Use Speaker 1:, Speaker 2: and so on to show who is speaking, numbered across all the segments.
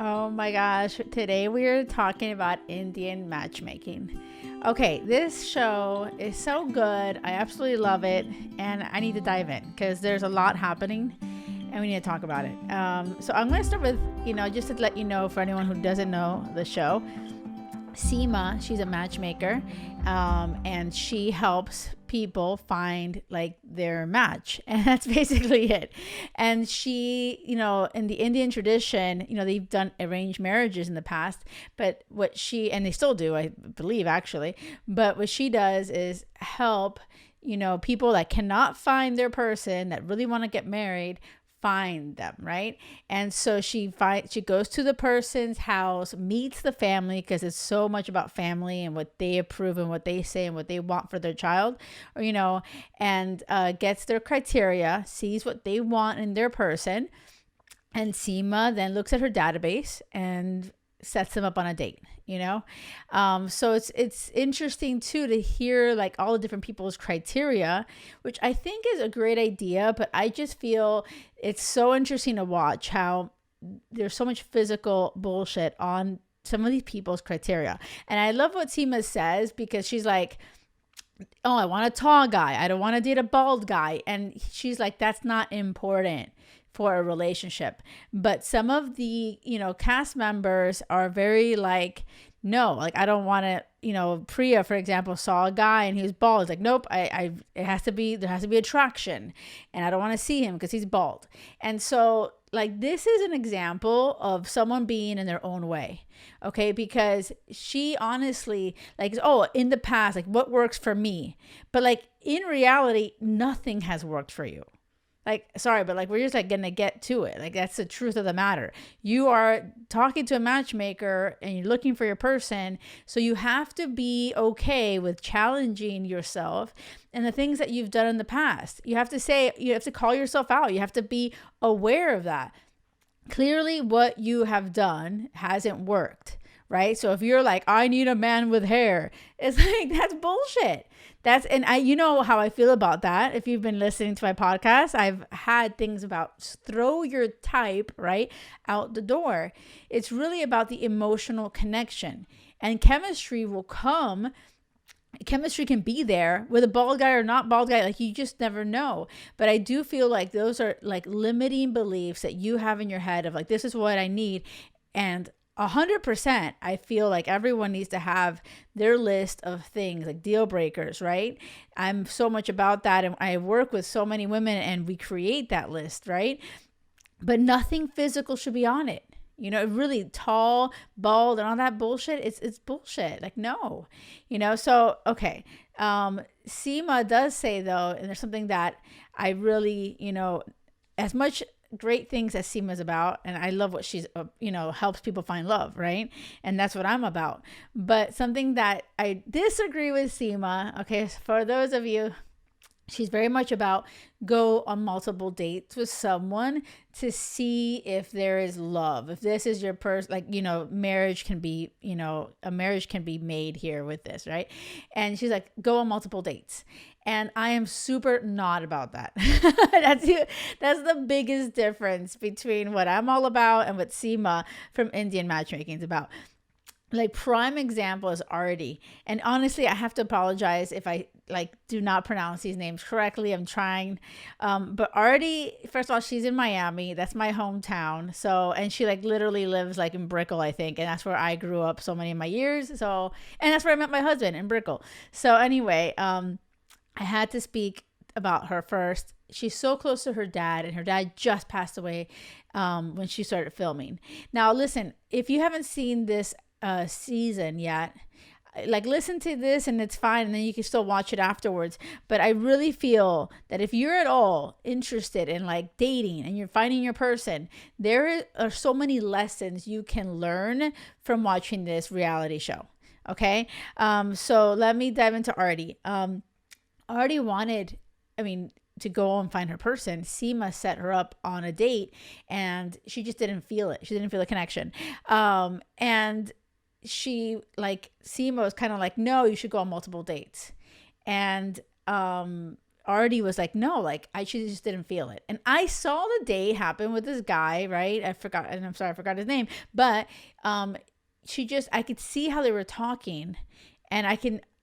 Speaker 1: Oh my gosh, today we are talking about Indian matchmaking. Okay, this show is so good. I absolutely love it, and I need to dive in because there's a lot happening and we need to talk about it. So I'm going to start with, just to let you know, for anyone who doesn't know the show, Sima, she's a matchmaker, and she helps people find like their match, and that's basically it. And she, in the Indian tradition, they've done arranged marriages in the past, but what she, and they still do, I believe, actually, but what she does is help people that cannot find their person, that really want to get married, find them, right? And so she goes to the person's house, meets the family, because it's so much about family and what they approve and what they say and what they want for their child, or and gets their criteria, sees what they want in their person, and Sima then looks at her database and sets them up on a date. So it's interesting too to hear like all the different people's criteria, which I think is a great idea, but I just feel it's so interesting to watch how there's so much physical bullshit on some of these people's criteria. And I love what Sima says, because she's like, oh, I want a tall guy, I don't want to date a bald guy, and she's like, that's not important for a relationship. But some of the cast members are very like, no, like, I don't want to, Priya, for example, saw a guy and he was bald. It's like, nope, there has to be attraction, and I don't want to see him because he's bald. And so like, this is an example of someone being in their own way. Okay. Because she honestly like, oh, in the past, like, what works for me, but like in reality, nothing has worked for you. Like, sorry, but like, we're just like gonna get to it. Like, that's the truth of the matter. You are talking to a matchmaker and you're looking for your person. So you have to be okay with challenging yourself and the things that you've done in the past. You have to call yourself out. You have to be aware of that. Clearly, what you have done hasn't worked, right? So if you're like, I need a man with hair, it's like, that's bullshit. And you know how I feel about that. If you've been listening to my podcast, I've had things about throw your type right out the door. It's really about the emotional connection, and chemistry will come. Chemistry can be there with a bald guy or not bald guy. Like, you just never know. But I do feel like those are like limiting beliefs that you have in your head of like, this is what I need. And 100%, I feel like everyone needs to have their list of things, like deal breakers, right? I'm so much about that. And I work with so many women and we create that list, right? But nothing physical should be on it. Really tall, bald, and all that bullshit. It's bullshit. Like, no, so, okay. Sima does say though, and there's something that I really, as much great things as Sima's about, and I love what she's helps people find love, right? And that's what I'm about. But something that I disagree with Sima, okay, for those of you, she's very much about go on multiple dates with someone to see if there is love, if this is your person, like, marriage can be, a marriage can be made here with this, right? And she's like, go on multiple dates. And I am super not about that. That's the biggest difference between what I'm all about and what Sima from Indian matchmaking is about. Like, prime example is Arti. And honestly, I have to apologize if I like do not pronounce these names correctly. I'm trying. But Arti, first of all, she's in Miami. That's my hometown. So, and she like literally lives like in Brickell, I think. And that's where I grew up so many of my years. So, and that's where I met my husband, in Brickell. So anyway, I had to speak about her first. She's so close to her dad, and her dad just passed away when she started filming. Now, listen, if you haven't seen this season yet, like, listen to this and it's fine, and then you can still watch it afterwards. But I really feel that if you're at all interested in like dating and you're finding your person, there are so many lessons you can learn from watching this reality show. Okay. So let me dive into Arti. Arti wanted, to go and find her person. Sima set her up on a date and she just didn't feel it. She didn't feel the connection. And she, like, Sima was kind of like, no, you should go on multiple dates. And Artie was like, no, like she just didn't feel it. And I saw the date happen with this guy, right? I forgot, and I'm sorry, I forgot his name, but I could see how they were talking, and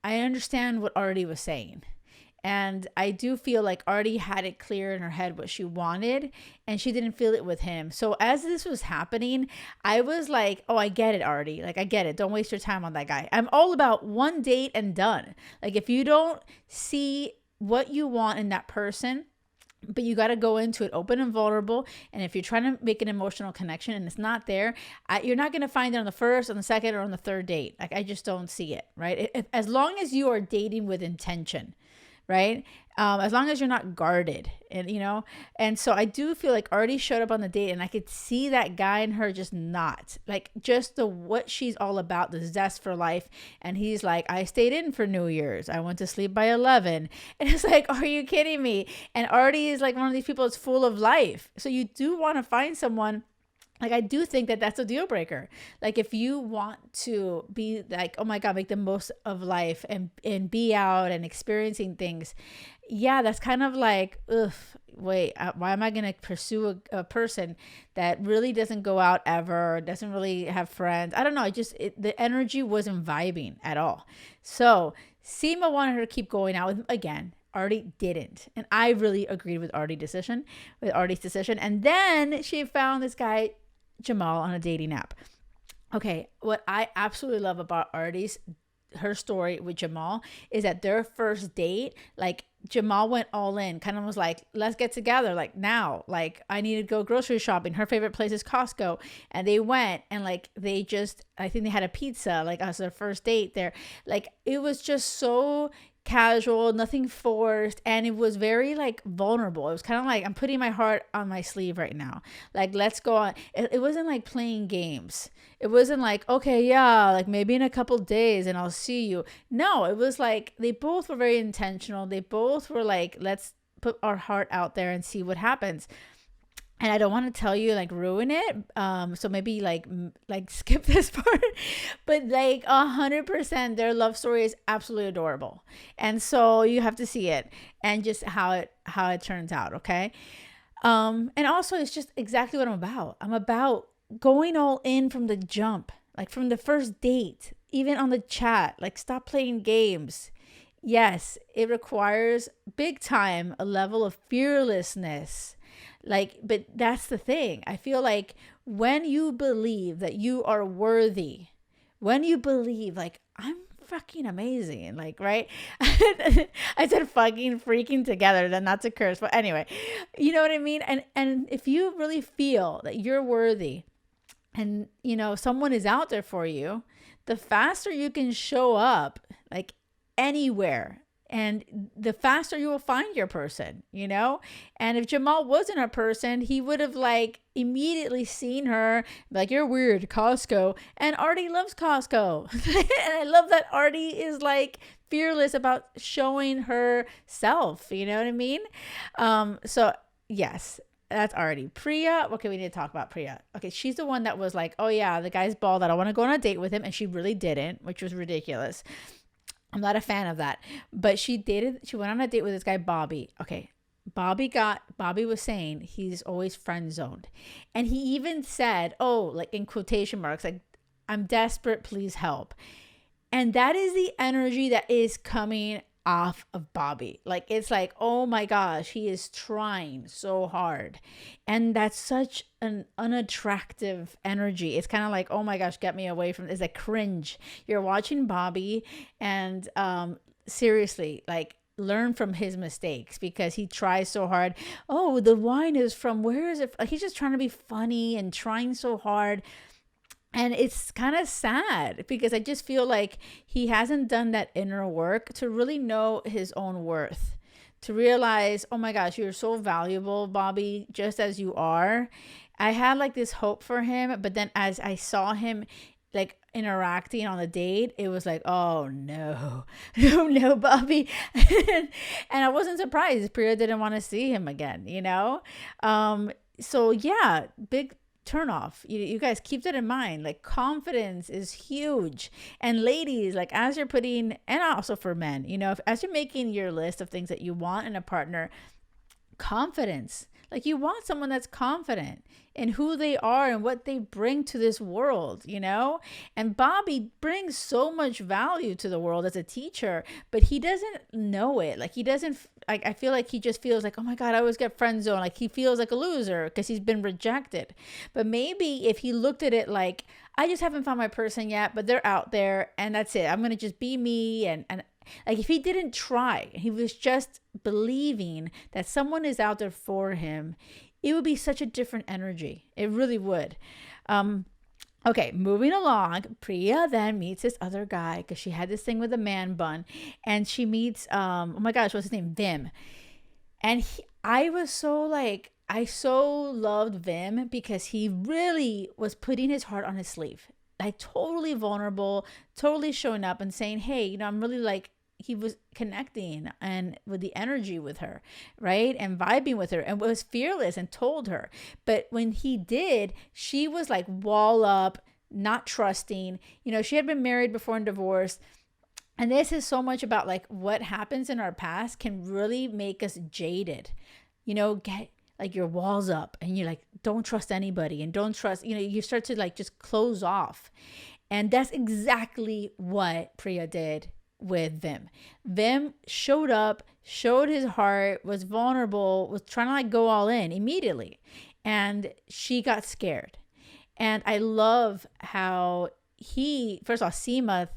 Speaker 1: I understand what Artie was saying. And I do feel like Artie had it clear in her head what she wanted, and she didn't feel it with him. So as this was happening, I was like, oh, I get it, Artie. Like, I get it. Don't waste your time on that guy. I'm all about one date and done. Like, if you don't see what you want in that person, but you got to go into it open and vulnerable. And if you're trying to make an emotional connection and it's not there, you're not going to find it on the first, on the second, or on the third date. Like, I just don't see it, right? As long as you are dating with intention, right? As long as you're not guarded, and so I do feel like Artie showed up on the date, and I could see that guy in her just not like just what she's all about, the zest for life. And he's like, I stayed in for New Year's. I went to sleep by 11. And it's like, are you kidding me? And Artie is like one of these people that's full of life. So you do want to find someone. Like, I do think that that's a deal breaker. Like, if you want to be like, oh my God, make the most of life and be out and experiencing things. Yeah, that's kind of like, ugh, wait, why am I going to pursue a person that really doesn't go out ever, doesn't really have friends? I don't know. The energy wasn't vibing at all. So Sima wanted her to keep going out with him again. Artie didn't. And I really agreed with Artie's decision. And then she found this guy, Jamal, on a dating app. Okay, what I absolutely love about her story with Jamal is that their first date, like, Jamal went all in, kind of was like, let's get together, like, now, like, I need to go grocery shopping. Her favorite place is Costco. And they went, and like, I think they had a pizza, like, as their first date there. Like, it was just so casual, nothing forced, and it was very like vulnerable. It was kind of like, I'm putting my heart on my sleeve right now, like, let's go on. It wasn't like playing games. It wasn't like, okay, yeah, like maybe in a couple days and I'll see you. No, it was like they both were very intentional. They both were like, let's put our heart out there and see what happens. And I don't want to tell you, like, ruin it. So maybe like skip this part, but like 100%, their love story is absolutely adorable. And so you have to see it and just how it turns out. Okay. And also it's just exactly what I'm about. I'm about going all in from the jump, like from the first date, even on the chat, like, stop playing games. Yes, it requires big time a level of fearlessness. Like, but that's the thing. I feel like when you believe that you are worthy, when you believe like, I'm fucking amazing, like, right? I said fucking freaking together, then that's a curse. But anyway, you know what I mean? And if you really feel that you're worthy and, someone is out there for you, the faster you can show up, like, anywhere, and the faster you will find your person, And if Jamal wasn't a person, he would have like immediately seen her, like, you're weird, Costco. And Artie loves Costco. And I love that Artie is like fearless about showing herself. You know what I mean? So yes, that's Artie. Priya. Okay, we need to talk about Priya. Okay, she's the one that was like, oh yeah, the guy's bald, I don't want to go on a date with him. And she really didn't, which was ridiculous. I'm not a fan of that. But she went on a date with this guy, Bobby. Okay. Bobby was saying he's always friend zoned. And he even said, oh, like in quotation marks, like, I'm desperate, please help. And that is the energy that is coming off of Bobby. Like, it's like, oh my gosh, he is trying so hard. And that's such an unattractive energy. It's kind of like, oh my gosh, get me away from this. It's like cringe. You're watching Bobby, and seriously, like, learn from his mistakes, because he tries so hard. Oh, the wine is from, where is it? Like, he's just trying to be funny and trying so hard. And it's kind of sad, because I just feel like he hasn't done that inner work to really know his own worth, to realize, oh my gosh, you're so valuable, Bobby, just as you are. I had like this hope for him, but then as I saw him like interacting on the date, it was like, oh no, no, Bobby. And I wasn't surprised Priya didn't want to see him again, So yeah, big turn off. You guys keep that in mind. Like, confidence is huge. And ladies, like, as you're putting, and also for men, as you're making your list of things that you want in a partner, confidence. Like, you want someone that's confident in who they are and what they bring to this world, And Bobby brings so much value to the world as a teacher, but he doesn't know it. Like, he doesn't, I feel like he just feels like, oh my God, I always get friend zoned. Like, he feels like a loser because he's been rejected. But maybe if he looked at it like, I just haven't found my person yet, but they're out there and that's it. I'm going to just be me. And like, if he didn't try, he was just believing that someone is out there for him, it would be such a different energy. It really would. Okay, moving along, Priya then meets this other guy because she had this thing with a man bun, and she meets, oh my gosh, what's his name? Vim. And I so loved Vim because he really was putting his heart on his sleeve. Like, totally vulnerable, totally showing up and saying, hey, I'm really like, he was connecting and with the energy with her, right? And vibing with her and was fearless and told her. But when he did, she was like wall up, not trusting. She had been married before and divorced. And this is so much about like what happens in our past can really make us jaded. Get like your walls up and you're like, don't trust anybody and don't trust, you start to like just close off. And that's exactly what Priya did with Vim. Vim showed up, showed his heart, was vulnerable, was trying to like go all in immediately. And she got scared. And I love how first of all, Sima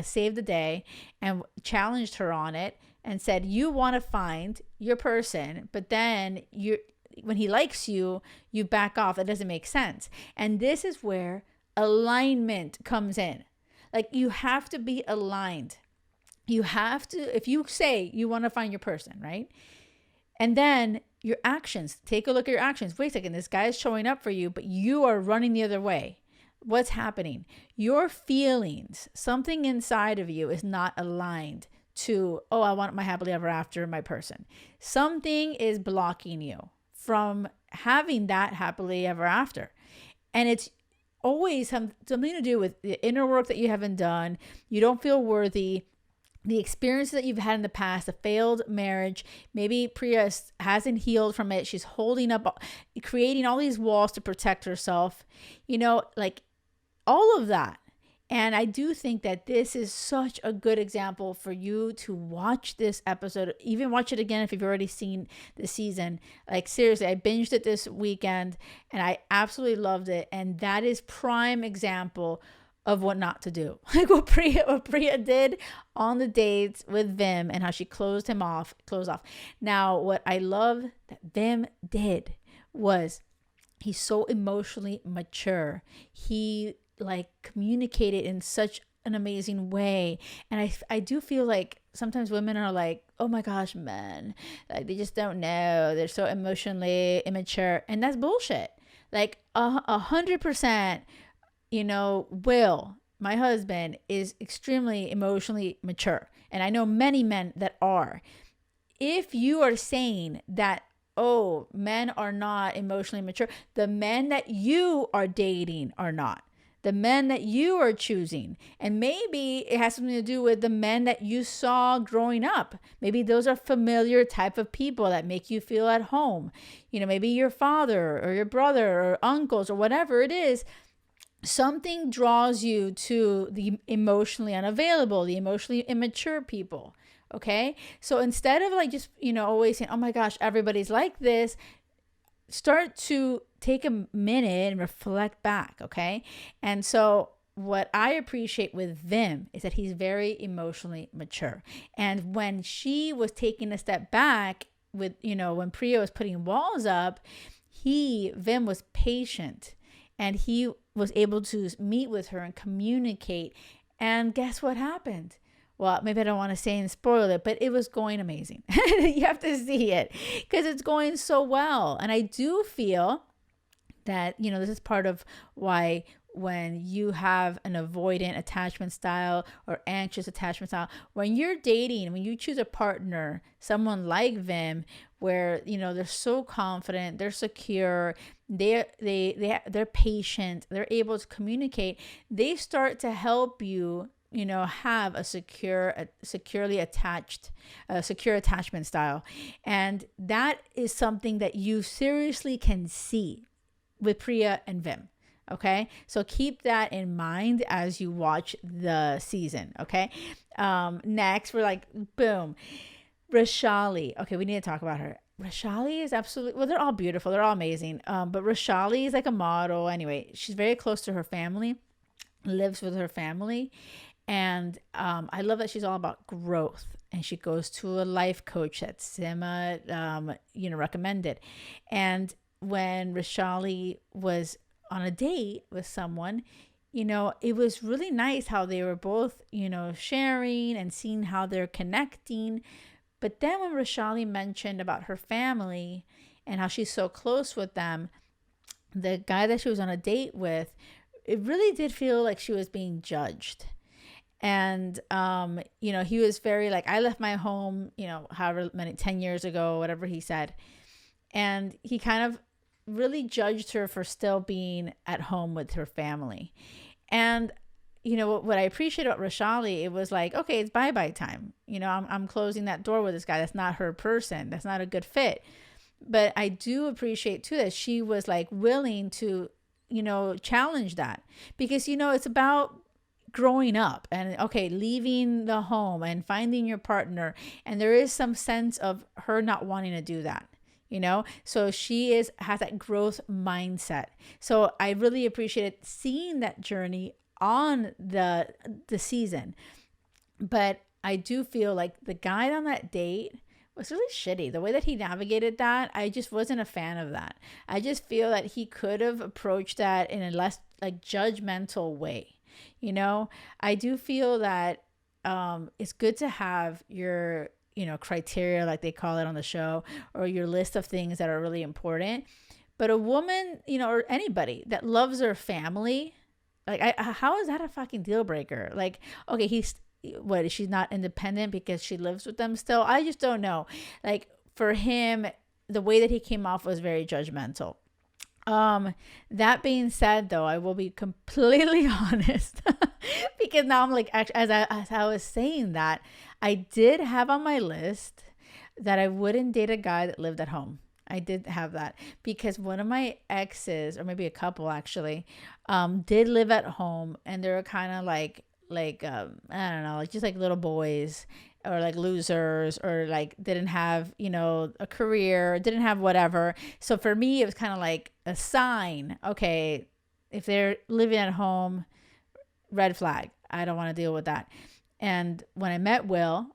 Speaker 1: saved the day and challenged her on it and said, you want to find your person, but then when he likes you, you back off. That doesn't make sense. And this is where alignment comes in. Like, you have to be aligned. You have to, if you say you want to find your person, right? And then your actions, take a look at your actions. Wait a second, this guy is showing up for you, but you are running the other way. What's happening? Your feelings, something inside of you is not aligned to, oh, I want my happily ever after, my person. Something is blocking you from having that happily ever after. And it's always something to do with the inner work that you haven't done. You don't feel worthy. The experiences that you've had in the past, a failed marriage, maybe Priya hasn't healed from it. She's holding up, creating all these walls to protect herself, like all of that. And I do think that this is such a good example for you to watch this episode, even watch it again if you've already seen the season. Like, seriously, I binged it this weekend and I absolutely loved it. And that is prime example of what not to do. Like what Priya did on the dates with Vim and how she closed off. Now, what I love that Vim did was he's so emotionally mature. He like communicated in such an amazing way. And I do feel like sometimes women are like, oh my gosh, men, like they just don't know. They're so emotionally immature. And that's bullshit. Like 100%. Will, my husband, is extremely emotionally mature. And I know many men that are. If you are saying that, oh, men are not emotionally mature, the men that you are dating are not. The men that you are choosing. And maybe it has something to do with the men that you saw growing up. Maybe those are familiar type of people that make you feel at home. Maybe your father or your brother or uncles or whatever it is. Something draws you to the emotionally unavailable, the emotionally immature people. Okay. So instead of like just, always saying, oh my gosh, everybody's like this, start to take a minute and reflect back. Okay. And so what I appreciate with Vim is that he's very emotionally mature. And when she was taking a step back with, when Priya was putting walls up, Vim was patient. And he was able to meet with her and communicate. And guess what happened? Well, maybe I don't want to say and spoil it, but it was going amazing. You have to see it because it's going so well. And I do feel that, this is part of why when you have an avoidant attachment style or anxious attachment style, when you're dating, when you choose a partner, someone like Vim, where, they're so confident, they're secure, they're patient, they're able to communicate. They start to help you, have a securely attached, secure attachment style. And that is something that you seriously can see with Priya and Vim. Okay, so keep that in mind as you watch the season. Okay, next we're like, boom, Rashali. Okay, we need to talk about her. Rashali is absolutely, well, they're all beautiful, they're all amazing. But Rashali is like a model. Anyway, she's very close to her family, lives with her family, and I love that she's all about growth. And she goes to a life coach that Sima, recommended. And when Rashali was on a date with someone, it was really nice how they were both, sharing and seeing how they're connecting. But then when Rashali mentioned about her family and how she's so close with them, the guy that she was on a date with, it really did feel like she was being judged. And, he was very like, I left my home, however many, 10 years ago, whatever he said. And he kind of really judged her for still being at home with her family. And what I appreciate about Rashali, it was like, okay, it's bye-bye time. I'm closing that door with this guy. That's not her person. That's not a good fit. But I do appreciate too that she was like willing to, challenge that, because, it's about growing up and, okay, leaving the home and finding your partner. And there is some sense of her not wanting to do that. So she has that growth mindset. So I really appreciated seeing that journey on the season. But I do feel like the guy on that date was really shitty. The way that he navigated that, I just wasn't a fan of that. I just feel that he could have approached that in a less like judgmental way. I do feel that it's good to have your criteria, like they call it on the show, or your list of things that are really important. But a woman, or anybody that loves their family, like, how is that a fucking deal breaker? Like, okay, she's not independent because she lives with them still? I just don't know. Like, for him, the way that he came off was very judgmental. That being said, though, I will be completely honest, because now I'm like, actually, as I was saying that, I did have on my list that I wouldn't date a guy that lived at home. I did have that because one of my exes, or maybe a couple actually, did live at home, and they were kind of like I don't know, like just like little boys, or like losers, or like didn't have, a career, didn't have whatever. So for me, it was kind of like a sign. Okay, if they're living at home, red flag. I don't want to deal with that. And when I met Will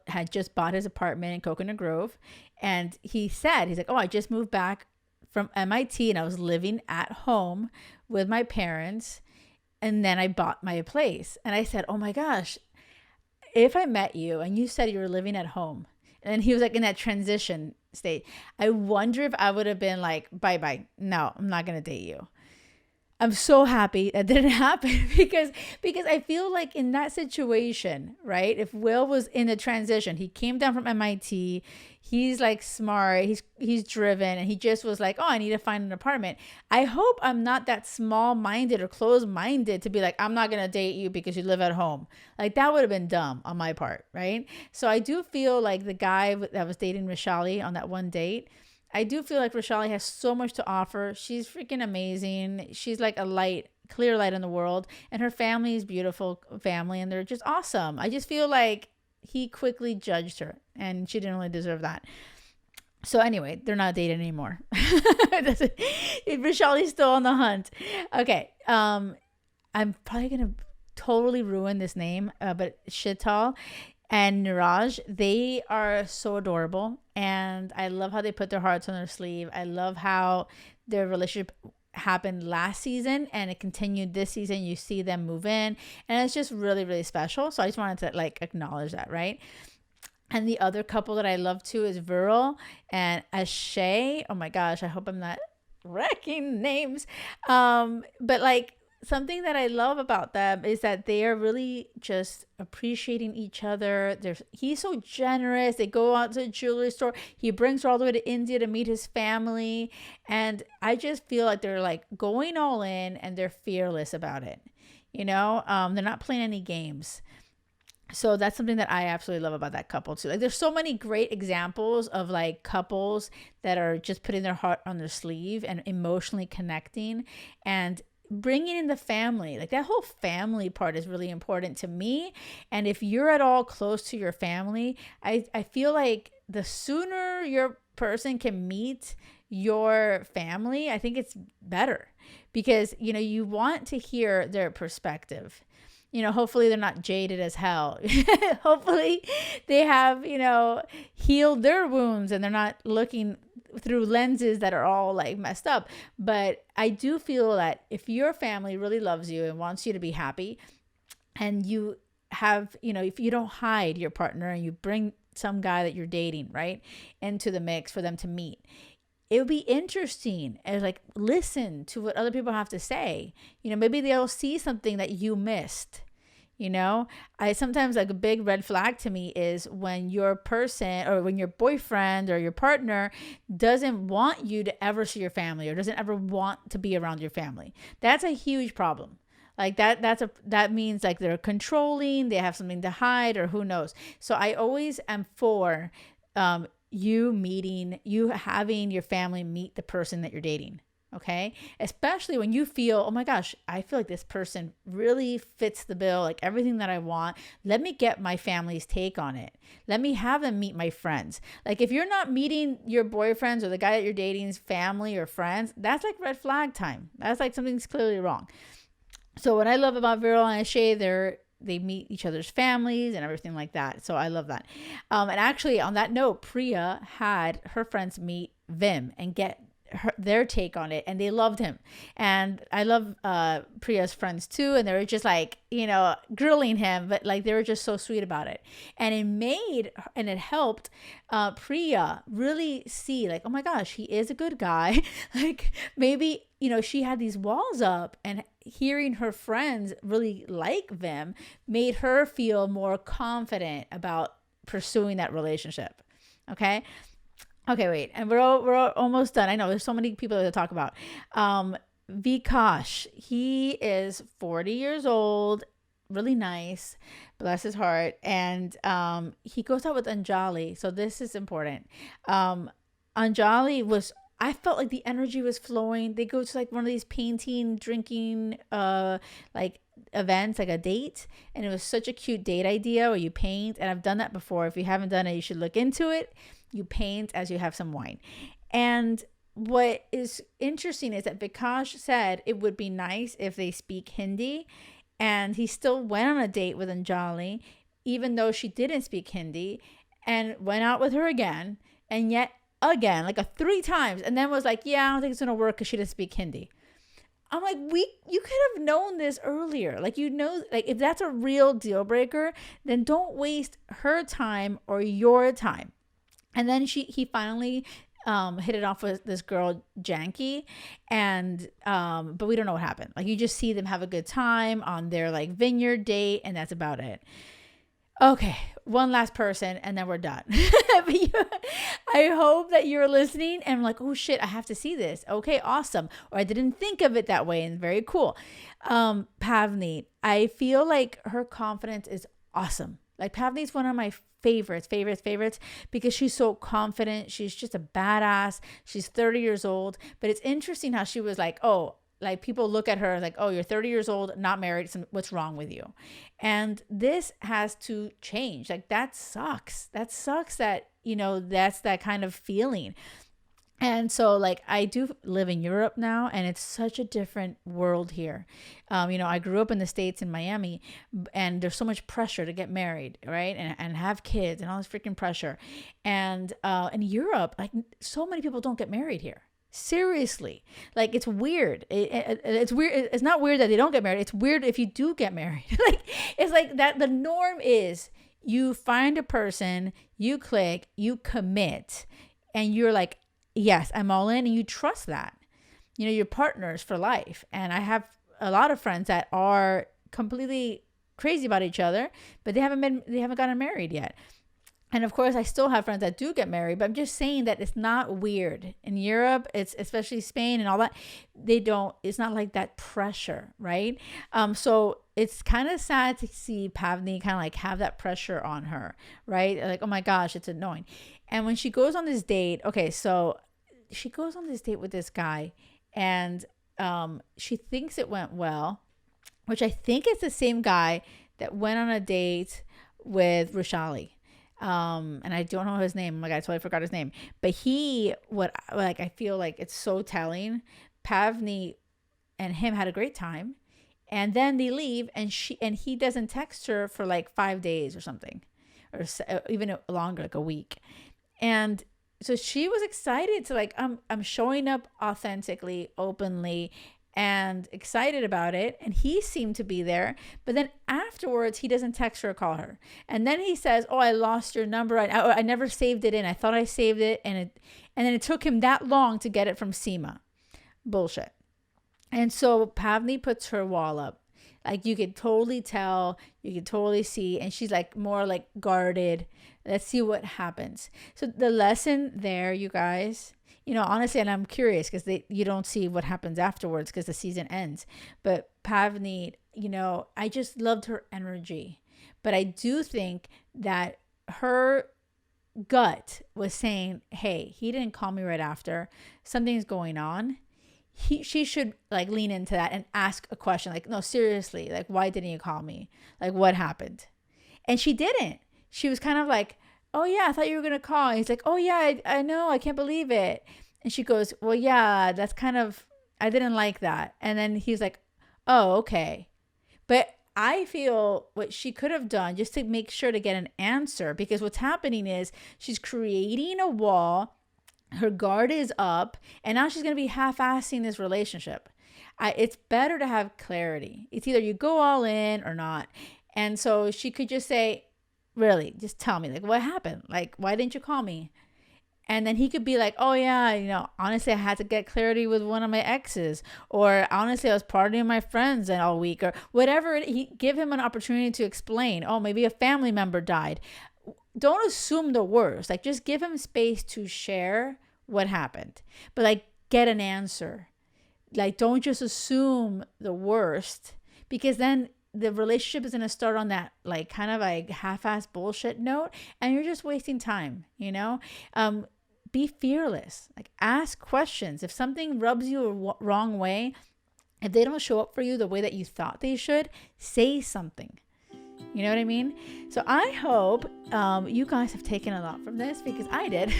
Speaker 1: had just bought his apartment in Coconut Grove. And he's like, oh, I just moved back from MIT and I was living at home with my parents. And then I bought my place. And I said, oh my gosh, if I met you and you said you were living at home, and he was like in that transition state, I wonder if I would have been like, bye. No, I'm not going to date you. I'm so happy that didn't happen because I feel like in that situation, right? If Will was in the transition, he came down from MIT, he's like smart, he's driven, and he just was like, oh, I need to find an apartment. I hope I'm not that small-minded or closed-minded to be like, I'm not going to date you because you live at home. Like, that would have been dumb on my part, right? So I do feel like the guy that was dating Rashali on that one date, I do feel like Rashali has so much to offer. She's freaking amazing. She's like a clear light in the world. And her family is beautiful family, and they're just awesome. I just feel like he quickly judged her, and she didn't really deserve that. So anyway, they're not dating anymore. Rashali's still on the hunt. Okay. I'm probably going to totally ruin this name, but Shital and Niraj, they are so adorable, and I love how they put their hearts on their sleeve. I love how their relationship happened last season and it continued this season. You see them move in, and it's just really, really special. So I just wanted to like acknowledge that, right? And the other couple that I love too is Viral and Ashay. Oh my gosh, I hope I'm not wrecking names. But like, something that I love about them is that they are really just appreciating each other. He's so generous. They go out to a jewelry store. He brings her all the way to India to meet his family. And I just feel like they're like going all in and they're fearless about it. They're not playing any games. So that's something that I absolutely love about that couple too. Like there's so many great examples of like couples that are just putting their heart on their sleeve and emotionally connecting and bringing in the family. Like that whole family part is really important to me. And if you're at all close to your family, I feel like the sooner your person can meet your family, I think it's better because, you want to hear their perspective. Hopefully they're not jaded as hell. Hopefully they have, healed their wounds and they're not looking through lenses that are all like messed up. But I do feel that if your family really loves you and wants you to be happy and you have, if you don't hide your partner and you bring some guy that you're dating, right, into the mix for them to meet, it would be interesting and like listen to what other people have to say. Maybe they'll see something that you missed. I sometimes like a big red flag to me is when your person or when your boyfriend or your partner doesn't want you to ever see your family or doesn't ever want to be around your family. That's a huge problem. Like that means like they're controlling, they have something to hide or who knows. So I always am for you having your family meet the person that you're dating. Okay. Especially when you feel, oh my gosh, I feel like this person really fits the bill, like everything that I want. Let me get my family's take on it. Let me have them meet my friends. Like if you're not meeting your boyfriends or the guy that you're dating's family or friends, that's like red flag time. That's like something's clearly wrong. So what I love about Viral and Shay, they meet each other's families and everything like that. So I love that. And actually on that note, Priya had her friends meet Vim and get their take on it, and they loved him. And I love Priya's friends too, and they were just like grilling him, but like they were just so sweet about it. And it helped Priya really see like, oh my gosh, he is a good guy. Like maybe she had these walls up, and hearing her friends really like Vim made her feel more confident about pursuing that relationship. Okay, wait, and we're almost done. I know there's so many people to talk about. Vikash, he is 40 years old, really nice, bless his heart, and he goes out with Anjali. So this is important. Anjali I felt like the energy was flowing. They go to like one of these painting, drinking, like events, like a date, and it was such a cute date idea where you paint. And I've done that before. If you haven't done it, you should look into it. You paint as you have some wine. And what is interesting is that Vikash said it would be nice if they speak Hindi, and he still went on a date with Anjali, even though she didn't speak Hindi, and went out with her again, and yet again, like 3 times, and then was like, yeah, I don't think it's gonna work because she doesn't speak Hindi. I'm like, you could have known this earlier. Like, like if that's a real deal breaker, then don't waste her time or your time. And then he finally hit it off with this girl Janky, and but we don't know what happened. Like you just see them have a good time on their like vineyard date, and that's about it. Okay, one last person and then we're done. I hope that you're listening and like, oh shit, I have to see this. Okay, awesome. Or I didn't think of it that way, and very cool. Pavni, I feel like her confidence is awesome. Like Pavni's one of my favorites, because she's so confident. She's just a badass. She's 30 years old. But it's interesting how she was like, oh, like people look at her like, oh, you're 30 years old, not married. What's wrong with you? And this has to change. Like that sucks. That sucks that, that's that kind of feeling. And so like I do live in Europe now, and it's such a different world here. I grew up in the States in Miami, and there's so much pressure to get married, right? And have kids and all this freaking pressure. And in Europe, like so many people don't get married here. Seriously, like it's weird. It's weird. It's not weird that they don't get married. It's weird if you do get married. Like it's like that. The norm is you find a person, you click, you commit, and you're like, yes, I'm all in, and you trust that. You're partners for life. And I have a lot of friends that are completely crazy about each other, but they haven't gotten married yet. And of course, I still have friends that do get married, but I'm just saying that it's not weird. In Europe, it's especially Spain and all that, it's not like that pressure, right? So it's kind of sad to see Pavni kind of like have that pressure on her, right? Like, oh my gosh, it's annoying. And when she goes on this date, okay, so she goes on this date with this guy, and she thinks it went well, which I think is the same guy that went on a date with Rushali. And I don't know his name. Like, I totally forgot his name. But I feel like it's so telling. Pavni and him had a great time, and then they leave, and he doesn't text her for like 5 days or something, or even longer, like a week. And so she was excited to like, I'm showing up authentically, openly, and excited about it. And he seemed to be there, but then afterwards he doesn't text her or call her. And then he says, oh, I lost your number. I never saved it in. I thought I saved it. And then it took him that long to get it from Sima. Bullshit. And so Pavni puts her wall up. Like, you could totally tell, you could totally see, and she's like more like guarded. Let's see what happens. So the lesson there, you guys, honestly, and I'm curious because you don't see what happens afterwards because the season ends. But Pavni, I just loved her energy. But I do think that her gut was saying, hey, he didn't call me right after. Something's going on. She should like lean into that and ask a question. Like, no, seriously, like, why didn't you call me? Like, what happened? And she didn't. She was kind of like, oh yeah, I thought you were going to call. And he's like, oh yeah, I know. I can't believe it. And she goes, well, yeah, that's kind of, I didn't like that. And then he's like, oh, okay. But I feel what she could have done just to make sure to get an answer, because what's happening is she's creating a wall. Her guard is up, and now she's going to be half-assing this relationship. It's better to have clarity. It's either you go all in or not. And so she could just say, really, just tell me, like, what happened? Like, why didn't you call me? And then he could be like, oh yeah, honestly, I had to get clarity with one of my exes, or honestly, I was partying with my friends and all week, or whatever. Give him an opportunity to explain. Oh, maybe a family member died. Don't assume the worst. Like, just give him space to share what happened, but like, get an answer. Like, don't just assume the worst, because then the relationship is going to start on that like kind of like half-ass bullshit note, and you're just wasting time. Be fearless. Like, ask questions. If something rubs you a wrong way, if they don't show up for you the way that you thought they should, say something. You know what I mean? So I hope you guys have taken a lot from this, because I did.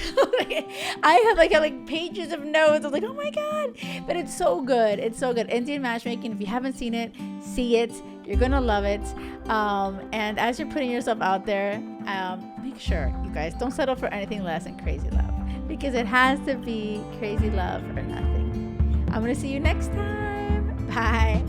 Speaker 1: I have like pages of notes. I was like, oh my God. But it's so good. It's so good. Indian Matchmaking. If you haven't seen it, see it. You're going to love it. And as you're putting yourself out there, make sure, you guys, don't settle for anything less than crazy love, because it has to be crazy love or nothing. I'm going to see you next time. Bye.